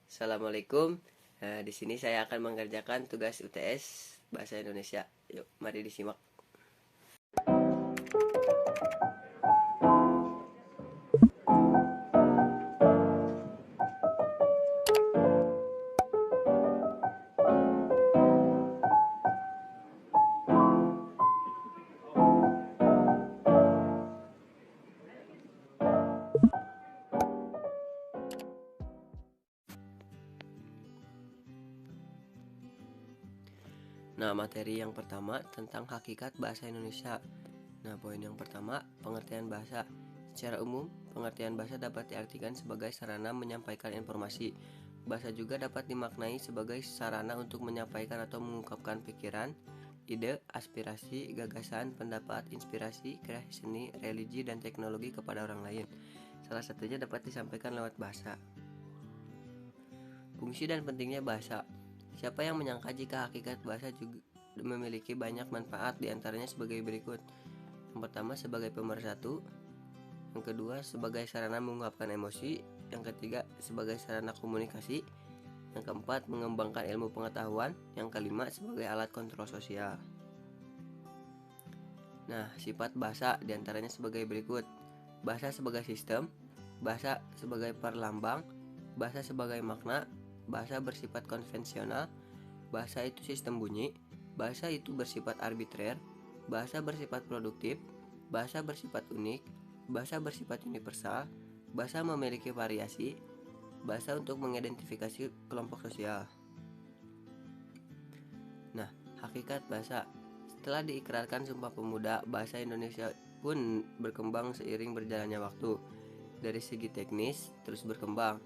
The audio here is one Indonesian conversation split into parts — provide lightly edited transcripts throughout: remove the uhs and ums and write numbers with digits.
Assalamualaikum. Di sini saya akan mengerjakan tugas UTS Bahasa Indonesia. Yuk, mari disimak. Nah, materi yang pertama tentang hakikat bahasa Indonesia. Nah, poin yang pertama, pengertian bahasa. Secara umum, pengertian bahasa dapat diartikan sebagai sarana menyampaikan informasi. Bahasa juga dapat dimaknai sebagai sarana untuk menyampaikan atau mengungkapkan pikiran, ide, aspirasi, gagasan, pendapat, inspirasi, kreasi seni, religi, dan teknologi kepada orang lain. Salah satunya dapat disampaikan lewat bahasa. Fungsi dan pentingnya bahasa. Siapa yang menyangka jika hakikat bahasa juga memiliki banyak manfaat, diantaranya sebagai berikut. Yang pertama, sebagai pemersatu. Yang kedua, sebagai sarana mengungkapkan emosi. Yang ketiga, sebagai sarana komunikasi. Yang keempat, mengembangkan ilmu pengetahuan. Yang kelima, sebagai alat kontrol sosial. Nah, sifat bahasa diantaranya sebagai berikut. Bahasa sebagai sistem, bahasa sebagai perlambang, bahasa sebagai makna, bahasa bersifat konvensional, bahasa itu sistem bunyi, bahasa itu bersifat arbitrer, bahasa bersifat produktif, bahasa bersifat unik, bahasa bersifat universal, bahasa memiliki variasi, bahasa untuk mengidentifikasi kelompok sosial. Nah, hakikat bahasa. Setelah diikrarkan Sumpah Pemuda, bahasa Indonesia pun berkembang seiring berjalannya waktu. Dari segi teknis, terus berkembang.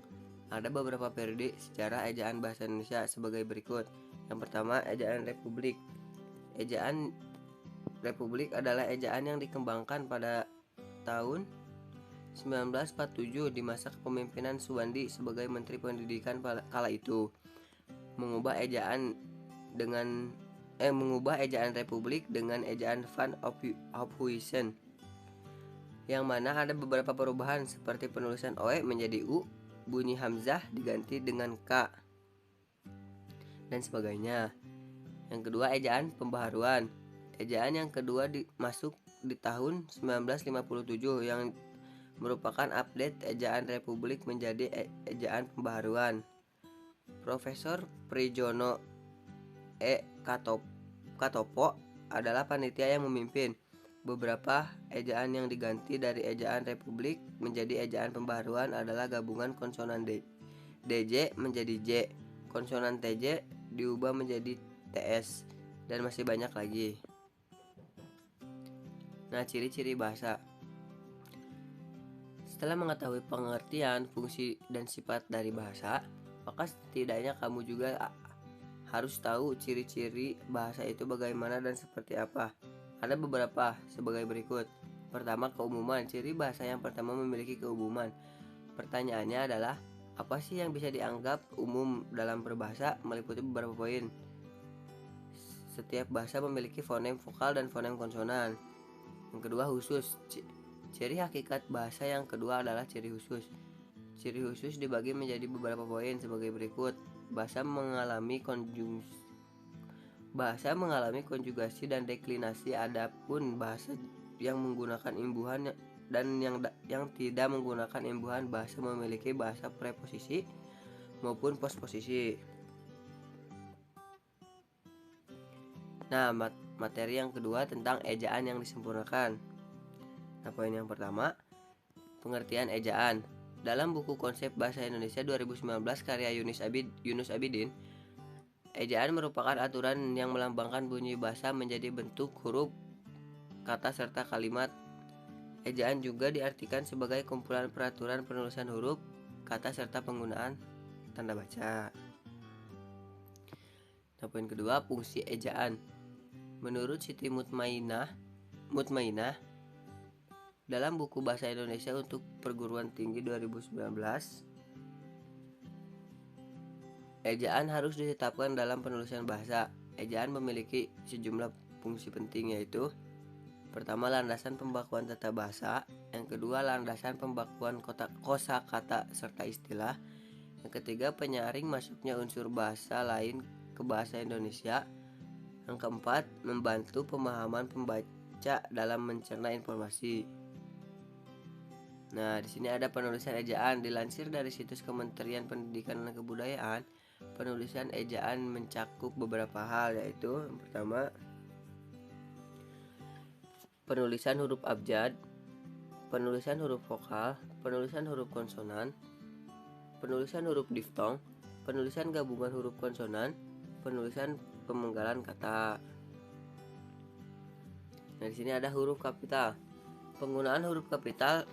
Ada beberapa periode sejarah ejaan bahasa Indonesia sebagai berikut. Yang pertama, ejaan Republik. Ejaan Republik adalah ejaan yang dikembangkan pada tahun 1947 di masa kepemimpinan Suwandi sebagai Menteri Pendidikan kala itu. Mengubah ejaan Republik dengan ejaan Van Ophuijsen, yang mana ada beberapa perubahan seperti penulisan OE menjadi U, bunyi hamzah diganti dengan K, dan sebagainya. Yang kedua, ejaan pembaharuan. Ejaan yang kedua masuk di tahun 1957 yang merupakan update ejaan Republik menjadi ejaan pembaharuan. Profesor Prijono E. Katopo adalah panitia yang memimpin. Beberapa ejaan yang diganti dari ejaan Republik menjadi ejaan pembaharuan adalah gabungan konsonan DJ menjadi J, konsonan TJ diubah menjadi TS, dan masih banyak lagi. Nah, ciri-ciri bahasa. Setelah mengetahui pengertian, fungsi, dan sifat dari bahasa, maka setidaknya kamu juga harus tahu ciri-ciri bahasa itu bagaimana dan seperti apa. Ada beberapa sebagai berikut. Pertama, keumuman. Ciri bahasa yang pertama memiliki keumuman. Pertanyaannya adalah, apa sih yang bisa dianggap umum dalam berbahasa? Meliputi beberapa poin. Setiap bahasa memiliki fonem vokal dan fonem konsonan. Yang kedua, khusus. Ciri hakikat bahasa yang kedua adalah ciri khusus. Ciri khusus dibagi menjadi beberapa poin sebagai berikut. Bahasa mengalami konjugasi dan deklinasi. Adapun bahasa yang menggunakan imbuhan dan yang tidak menggunakan imbuhan, bahasa memiliki bahasa preposisi maupun posposisi. Nah, materi yang kedua tentang ejaan yang disempurnakan. Nah, poin yang pertama, pengertian ejaan. Dalam buku Konsep Bahasa Indonesia 2019 karya Yunus Abidin, ejaan merupakan aturan yang melambangkan bunyi bahasa menjadi bentuk huruf, kata, serta kalimat. Ejaan juga diartikan sebagai kumpulan peraturan penulisan huruf, kata, serta penggunaan tanda baca. Nah, poin kedua, fungsi ejaan. Menurut Siti Mutmainah, dalam buku Bahasa Indonesia untuk Perguruan Tinggi 2019, ejaan harus ditetapkan dalam penulisan bahasa. Ejaan memiliki sejumlah fungsi penting, yaitu pertama, landasan pembakuan tata bahasa. Yang kedua, landasan pembakuan kosakata serta istilah. Yang ketiga, penyaring masuknya unsur bahasa lain ke bahasa Indonesia. Yang keempat, membantu pemahaman pembaca dalam mencerna informasi. Nah, di sini ada penulisan ejaan. Dilansir dari situs Kementerian Pendidikan dan Kebudayaan, penulisan ejaan mencakup beberapa hal, yaitu yang pertama, penulisan huruf abjad, penulisan huruf vokal, penulisan huruf konsonan, penulisan huruf diftong, penulisan gabungan huruf konsonan, penulisan pemenggalan kata. Nah, di sini ada huruf kapital. Penggunaan huruf kapital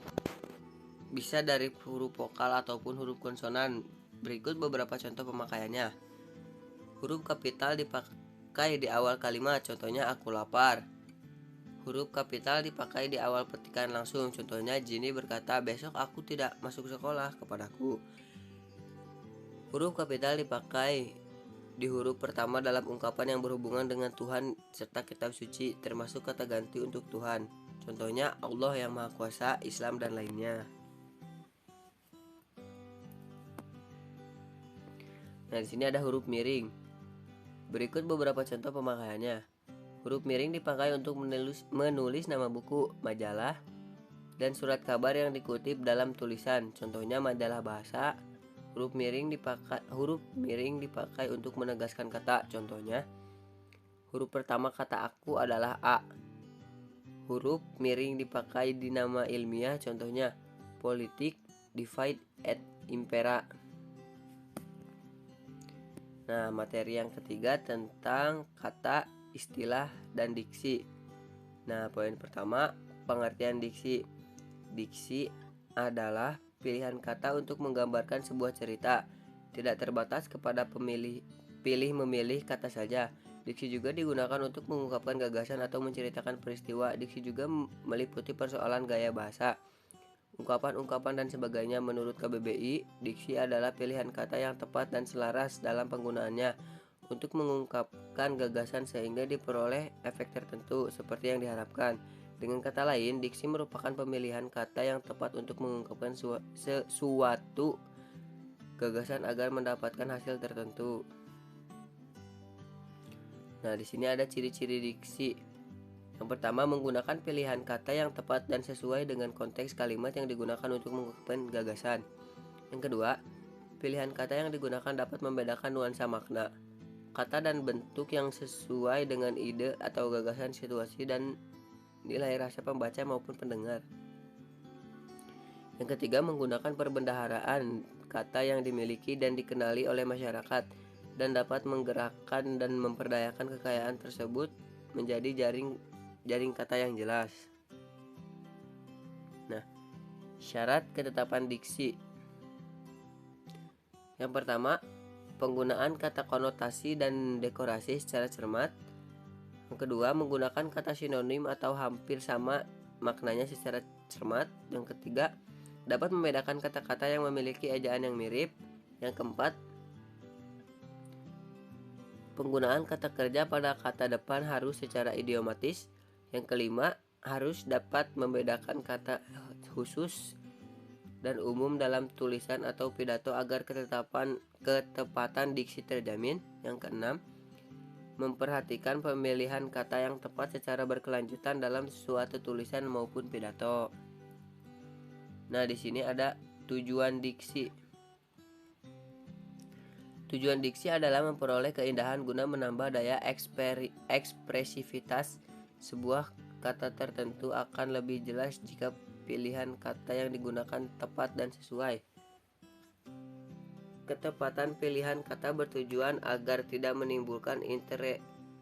bisa dari huruf vokal ataupun huruf konsonan. Berikut beberapa contoh pemakaiannya. Huruf kapital dipakai di awal kalimat, contohnya aku lapar. Huruf kapital dipakai di awal petikan langsung, contohnya Jenny berkata, besok aku tidak masuk sekolah kepadaku. Huruf kapital dipakai di huruf pertama dalam ungkapan yang berhubungan dengan Tuhan serta kitab suci, termasuk kata ganti untuk Tuhan, contohnya Allah yang Maha Kuasa, Islam, dan lainnya. Nah, di sini ada huruf miring. Berikut beberapa contoh pemakaiannya. Huruf miring dipakai untuk menulis nama buku, majalah, dan surat kabar yang dikutip dalam tulisan, contohnya majalah bahasa. Huruf miring dipakai untuk menegaskan kata, contohnya huruf pertama kata aku adalah A. Huruf miring dipakai di nama ilmiah, contohnya politik, divide et impera. Nah, materi yang ketiga tentang kata, istilah, dan diksi. Nah, poin pertama, pengertian diksi. Diksi adalah pilihan kata untuk menggambarkan sebuah cerita, tidak terbatas kepada pilih-memilih kata saja. Diksi juga digunakan untuk mengungkapkan gagasan atau menceritakan peristiwa. Diksi juga meliputi persoalan gaya bahasa, ungkapan-ungkapan, dan sebagainya. Menurut KBBI, diksi adalah pilihan kata yang tepat dan selaras dalam penggunaannya untuk mengungkapkan gagasan sehingga diperoleh efek tertentu seperti yang diharapkan. Dengan kata lain, diksi merupakan pemilihan kata yang tepat untuk mengungkapkan sesuatu gagasan agar mendapatkan hasil tertentu. Nah, di sini ada ciri-ciri diksi. Yang pertama, menggunakan pilihan kata yang tepat dan sesuai dengan konteks kalimat yang digunakan untuk mengungkapkan gagasan. Yang kedua, pilihan kata yang digunakan dapat membedakan nuansa makna, kata dan bentuk yang sesuai dengan ide atau gagasan, situasi, dan nilai rasa pembaca maupun pendengar. Yang ketiga, menggunakan perbendaharaan kata yang dimiliki dan dikenali oleh masyarakat dan dapat menggerakkan dan memperdayakan kekayaan tersebut menjadi jaring kata yang jelas. Nah, syarat ketetapan diksi. Yang pertama, penggunaan kata konotasi dan dekorasi secara cermat. Yang kedua, menggunakan kata sinonim atau hampir sama maknanya secara cermat. Yang ketiga, dapat membedakan kata-kata yang memiliki ejaan yang mirip. Yang keempat, penggunaan kata kerja pada kata depan harus secara idiomatis. Yang kelima, harus dapat membedakan kata khusus dan umum dalam tulisan atau pidato agar ketepatan diksi terjamin. Yang keenam, memperhatikan pemilihan kata yang tepat secara berkelanjutan dalam suatu tulisan maupun pidato. Nah, di sini ada tujuan diksi. Tujuan diksi adalah memperoleh keindahan guna menambah daya ekspresivitas. Sebuah kata tertentu akan lebih jelas jika pilihan kata yang digunakan tepat dan sesuai. Ketepatan pilihan kata bertujuan agar tidak menimbulkan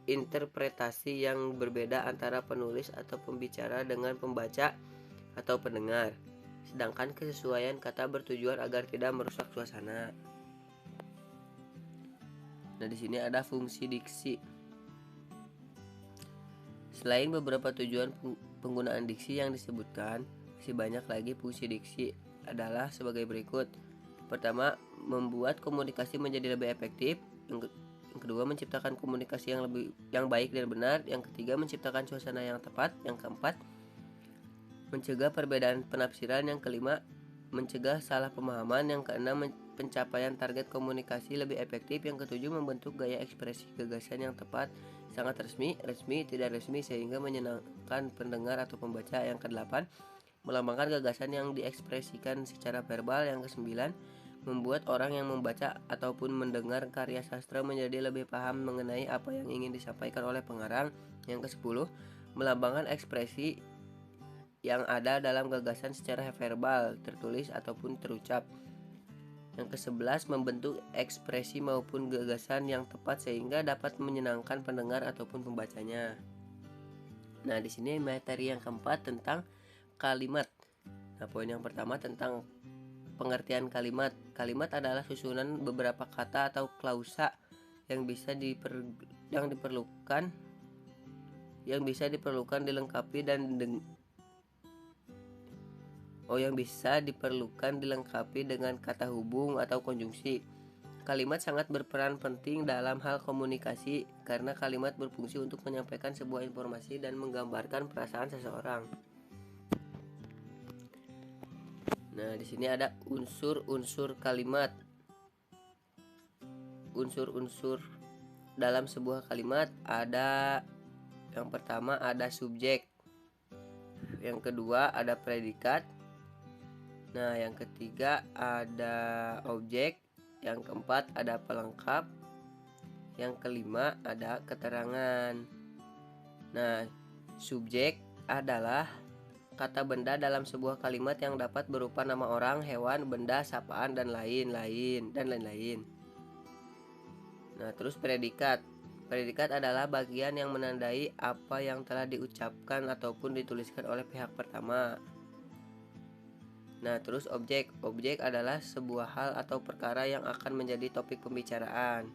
interpretasi yang berbeda antara penulis atau pembicara dengan pembaca atau pendengar. Sedangkan kesesuaian kata bertujuan agar tidak merusak suasana. Nah, di sini ada fungsi diksi. Selain beberapa tujuan penggunaan diksi yang disebutkan, masih banyak lagi fungsi diksi adalah sebagai berikut. Pertama, membuat komunikasi menjadi lebih efektif. Yang kedua, menciptakan komunikasi yang baik dan benar. Yang ketiga, menciptakan suasana yang tepat. Yang keempat, mencegah perbedaan penafsiran. Yang kelima, mencegah salah pemahaman. Yang keenam, pencapaian target komunikasi lebih efektif. Yang ketujuh, membentuk gaya ekspresi gagasan yang tepat, sangat resmi, tidak resmi sehingga menyenangkan pendengar atau pembaca. Yang kedelapan, melambangkan gagasan yang diekspresikan secara verbal. Yang kesembilan, membuat orang yang membaca ataupun mendengar karya sastra menjadi lebih paham mengenai apa yang ingin disampaikan oleh pengarang. Yang kesepuluh, melambangkan ekspresi yang ada dalam gagasan secara verbal, tertulis ataupun terucap. Yang ke-11, membentuk ekspresi maupun gagasan yang tepat sehingga dapat menyenangkan pendengar ataupun pembacanya. Nah, di sini materi yang keempat tentang kalimat. Nah, poin yang pertama tentang pengertian kalimat. Kalimat adalah susunan beberapa kata atau klausa yang bisa diperlukan dilengkapi dengan kata hubung atau konjungsi. Kalimat sangat berperan penting dalam hal komunikasi karena kalimat berfungsi untuk menyampaikan sebuah informasi dan menggambarkan perasaan seseorang. Nah, di sini ada unsur-unsur kalimat. Unsur-unsur dalam sebuah kalimat ada, yang pertama ada subjek, yang kedua ada predikat, nah yang ketiga ada objek, yang keempat ada pelengkap, yang kelima ada keterangan. Nah, subjek adalah kata benda dalam sebuah kalimat yang dapat berupa nama orang, hewan, benda, sapaan, dan lain-lain. Nah, terus predikat. Predikat adalah bagian yang menandai apa yang telah diucapkan ataupun dituliskan oleh pihak pertama. Nah, terus objek. Objek adalah sebuah hal atau perkara yang akan menjadi topik pembicaraan.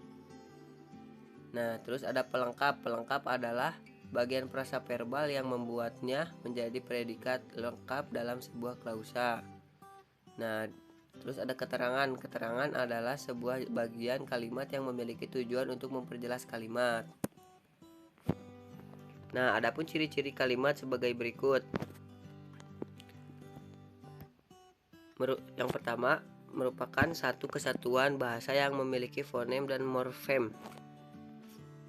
Nah, terus ada pelengkap. Pelengkap adalah bagian frasa verbal yang membuatnya menjadi predikat lengkap dalam sebuah klausa. Nah, terus ada keterangan. Keterangan adalah sebuah bagian kalimat yang memiliki tujuan untuk memperjelas kalimat. Nah, adapun ciri-ciri kalimat sebagai berikut. Yang pertama, merupakan satu kesatuan bahasa yang memiliki fonem dan morfem.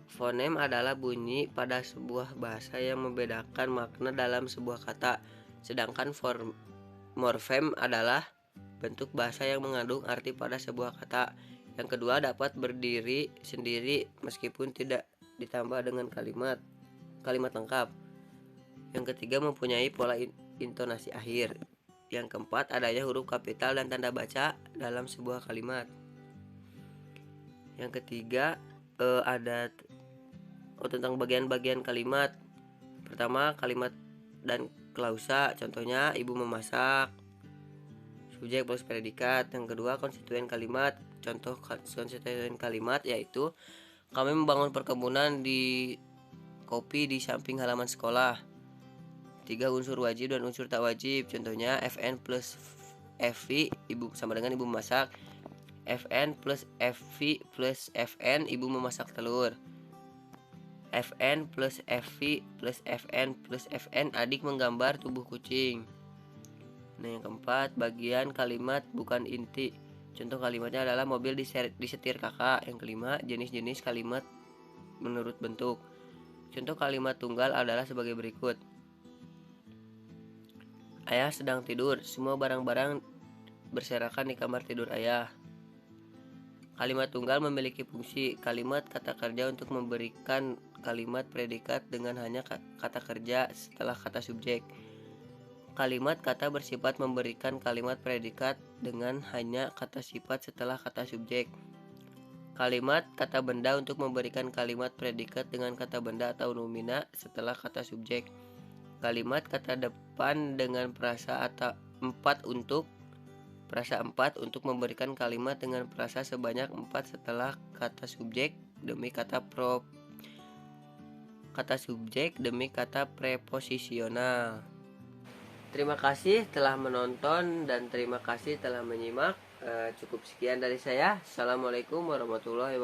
Fonem adalah bunyi pada sebuah bahasa yang membedakan makna dalam sebuah kata, sedangkan morfem adalah bentuk bahasa yang mengandung arti pada sebuah kata. Yang kedua, dapat berdiri sendiri meskipun tidak ditambah dengan kalimat lengkap. Yang ketiga, mempunyai pola intonasi akhir. Yang keempat, adanya huruf kapital dan tanda baca dalam sebuah kalimat. Yang ketiga, ada tentang bagian-bagian kalimat. Pertama, kalimat dan klausa, contohnya ibu memasak, subjek plus predikat. Yang kedua, konstituen kalimat. Contoh konstituen kalimat yaitu kami membangun perkebunan di kopi di samping halaman sekolah. 3, unsur wajib dan unsur tak wajib. Contohnya FN plus FV ibu sama dengan ibu memasak. FN plus FV plus FN ibu memasak telur. FN plus FV plus FN plus FN adik menggambar tubuh kucing. Nah, yang keempat, bagian kalimat bukan inti. Contoh kalimatnya adalah mobil disetir kakak. Yang kelima, jenis-jenis kalimat menurut bentuk. Contoh kalimat tunggal adalah sebagai berikut. Ayah sedang tidur, semua barang-barang berserakan di kamar tidur ayah. Kalimat tunggal memiliki fungsi kalimat kata kerja untuk memberikan kalimat predikat dengan hanya kata kerja setelah kata subjek. Kalimat kata bersifat memberikan kalimat predikat dengan hanya kata sifat setelah kata subjek. Kalimat kata benda untuk memberikan kalimat predikat dengan kata benda atau nomina setelah kata subjek. Kalimat kata depan dengan frasa atau 4 untuk memberikan kalimat dengan frasa sebanyak 4 setelah kata subjek demi kata preposisional. Terima kasih telah menonton dan terima kasih telah menyimak. Cukup sekian dari saya. Assalamualaikum warahmatullahi wabarakatuh.